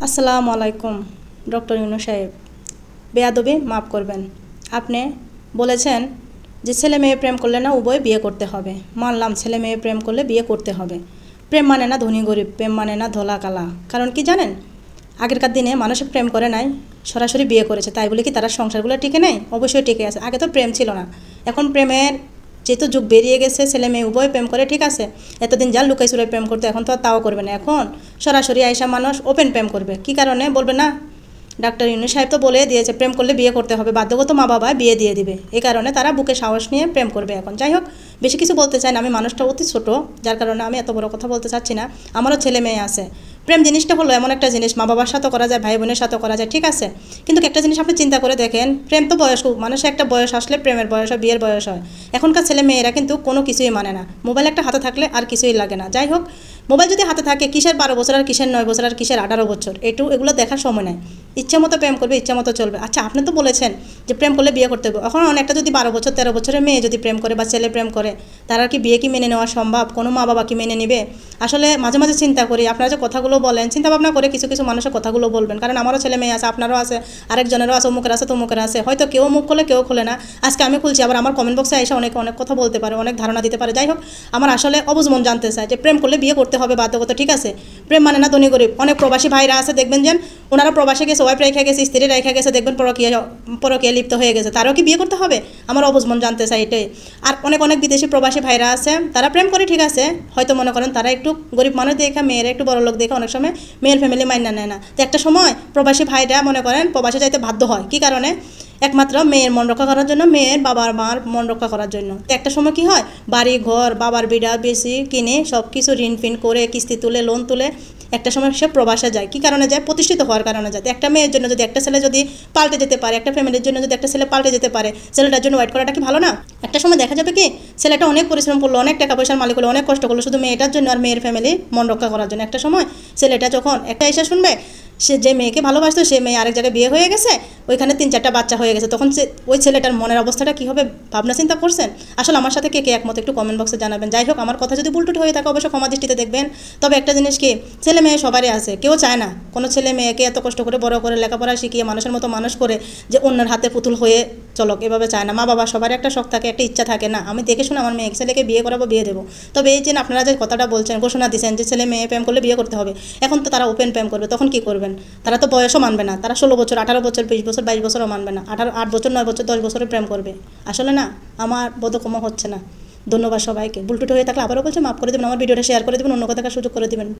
আসসালামু আলাইকুম ডক্টর ইউনূস সাহেব, বেয়াদবি মাফ করবেন। আপনি বলেছেন যে ছেলে মেয়ে প্রেম করলে না উভয় বিয়ে করতে হবে। মানলাম ছেলে মেয়ে প্রেম করলে বিয়ে করতে হবে। প্রেম মানে না ধনী গরিব, প্রেম মানে না ধলা কালা। কারণ কি জানেন, আগেরকার দিনে মানুষের প্রেম করে নাই, সরাসরি বিয়ে করেছে। তাই বলে কি তারা সংসারগুলো টিকে নেই? অবশ্যই টিকে আছে। আগে তো প্রেম ছিল না, এখন প্রেমের যেহেতু যুগ বেরিয়ে গেছে, ছেলে মেয়ে উভয় প্রেম করে, ঠিক আছে। এতদিন যা লুকাই চুরাই প্রেম করতে, এখন তো আর তাও করবে না। এখন সরাসরি আইসা মানুষ ওপেন প্রেম করবে। কি কারণে বলবে না? ডাক্তার ইউনূস সাহেব তো বলে দিয়েছে প্রেম করলে বিয়ে করতে হবে, বাধ্যগত মা বাবা বিয়ে দিয়ে দিবে। এই কারণে তারা বুকে সাহস নিয়ে প্রেম করবে। এখন যাই হোক, বেশি কিছু বলতে চাই না, আমি মানুষটা অতি ছোট, যার কারণে আমি এত বড় কথা বলতে চাচ্ছি না। আমারও ছেলে মেয়ে আছে। প্রেম জিনিসটা হলো এমন একটা জিনিস, মা বাবার সাথে করা যায়, ভাই বোনের সাথে করা যায়, ঠিক আছে। কিন্তু একটা জিনিস আপনি চিন্তা করে দেখেন, প্রেম তো বয়স, মানুষের একটা বয়স আসলে প্রেমের বয়স হয়, বিয়ের বয়স হয়। এখনকার ছেলে মেয়েরা কিন্তু কোনো কিছুই মানে না। মোবাইল একটা হাতে থাকলে আর কিছুই লাগে না। যাই হোক, মোবাইল যদি হাতে থাকে, কিসের 12 বছর আর কিসের 9 বছর আর কিসের 18 বছর, এগুলো দেখার সময় নেই। ইচ্ছা মতো প্রেম করবে, ইচ্ছা মতো চলবে। আচ্ছা, আপনি তো বলেছেন যে প্রেম করলে বিয়ে করতে হবে। এখন অনেকটা যদি 12 বছর 13 বছরের মেয়ে যদি প্রেম করে বা ছেলে প্রেম করে, তারা কি বিয়ে কি মেনে নেওয়া সম্ভব? কোনো মা বাবা কি মেনে নেবে? আসলে মাঝে মাঝে চিন্তা করি, আপনারা যে কথাগুলো বলেন, চিন্তা ভাবনা করে কিছু কিছু মানুষের কথাগুলো বলবেন। কারণ আমারও ছেলে মেয়ে আছে, আপনারও আছে, আরেকজনেরও আছে, অমুকের আছে, তমুকের আছে। হয়তো কেউ মুখ খোলে, কেউ খোলে না। আজকে আমি খুলছি, আবার আমার কমেন্ট বক্সে এসে অনেক অনেক কথা বলতে পারে, অনেক ধারণা দিতে পারে। যাই হোক, আমার আসলে অবুঝ মন জানতে চায় যে প্রেম করলে বিয়ে করতে হবে বাধ্যগত, ঠিক আছে। প্রেম মানে না ধনী গরিব। অনেক প্রবাসী ভাইরা আছে, দেখবেন যে ওনারা প্রবাসে গেছে, ওয়াইফ রেখে গেছে, স্ত্রী রেখে গেছে, দেখবেন পরকীয়া লিপ্ত হয়ে গেছে। তারাও কি বিয়ে করতে হবে? আমার অবুঝ মন জানতে চাই এটাই। আর অনেক অনেক বিদেশি প্রবাসী ভাইরা আছে, তারা প্রেম করে, ঠিক আছে। হয়তো মনে করেন তারা একটু গরিব মানুষ দেখে, মেয়েরা একটু বড় লোক দেখে অনেক সময় মেয়ের ফ্যামিলি মাইনা নেয় না। তো একটা সময় প্রবাসী ভাইরা মনে করেন প্রবাসে যাইতে বাধ্য হয়। কি কারণে? একমাত্র মেয়ের মন রক্ষা করার জন্য, মেয়ের বাবার মার মন রক্ষা করার জন্য। তো একটা সময় কি হয়, বাড়ি ঘর, বাবার বিড়া বেশি কিনে সব কিছু ঋণ ফিন করে, কিস্তি তুলে, লোন তুলে একটা সময় সে প্রবাসে যায়। কি কারণে যায়? প্রতিষ্ঠিত হওয়ার কারণে যায়। একটা মেয়ের জন্য যদি একটা ছেলে যদি পাল্টে যেতে পারে, একটা ফ্যামিলির জন্য যদি একটা ছেলে পাল্টে যেতে পারে, ছেলেটার জন্য ওয়েট করাটা কি ভালো না? একটা সময় দেখা যাবে কি ছেলেটা অনেক পরিশ্রম করলো, অনেক টাকা পয়সার মালিক হলো, অনেক কষ্ট করলো শুধু মেয়েটার জন্য আর মেয়ের ফ্যামিলি মন রক্ষা করার জন্য। একটা সময় ছেলেটা যখন একটা এসে শুনবে সে যে মেয়েকে ভালোবাসতো, সে মেয়ে আরেক জায়গায় বিয়ে হয়ে গেছে, ওইখানে 3-4টা বাচ্চা হয়ে গেছে, তখন ওই ছেলেটার মনের অবস্থাটা কী হবে ভাবনা চিন্তা করছেন? আসলে আমার সাথে কে কে একমত একটু কমেন্ট বক্সে জানাবেন। যাই হোক, আমার কথা যদি ভুলটুটি হয়ে থাকে অবশ্যই ক্ষমা দৃষ্টিতে দেখবেন। তবে একটা জিনিস কি, ছেলে মেয়ে সবারই আছে, কেউ চায় না কোনো ছেলে মেয়েকে এত কষ্ট করে বড় করে লেখাপড়া শিখিয়ে মানুষের মতো মানুষ করে যে অন্যের হাতে পুতুল হয়ে চলক, এভাবে চায় না। মা বাবা সবার একটা শখ থাকে, একটা ইচ্ছা থাকে, না আমি দেখে শুনে আমার মেয়ে ছেলেকে বিয়ে করাবো, বিয়ে দেবো। তবে এই যে আপনারা যে কথাটা বলছেন, ঘোষণা দিচ্ছেন যে ছেলে মেয়ে প্রেম করলে বিয়ে করতে হবে, এখন তো তারা ওপেন প্রেম করবে, তখন কি করবেন? তারা তো বয়সও মানবে না, তারা 16 বছর, 18 বছর, 20 বছর, 22 বছরও মানবে না, 8 বছর, 9 বছর, 10 বছরে প্রেম করবে। আসলে না, আমার বোধগম্য হচ্ছে না। ধন্যবাদ সবাইকে। ভুলটুটি হয়ে থাকলে আবারও বলছি মাফ করে দেবেন, আমার ভিডিওটা শেয়ার করে দেবেন, অন্য কথা সুযোগ করে দেবেন।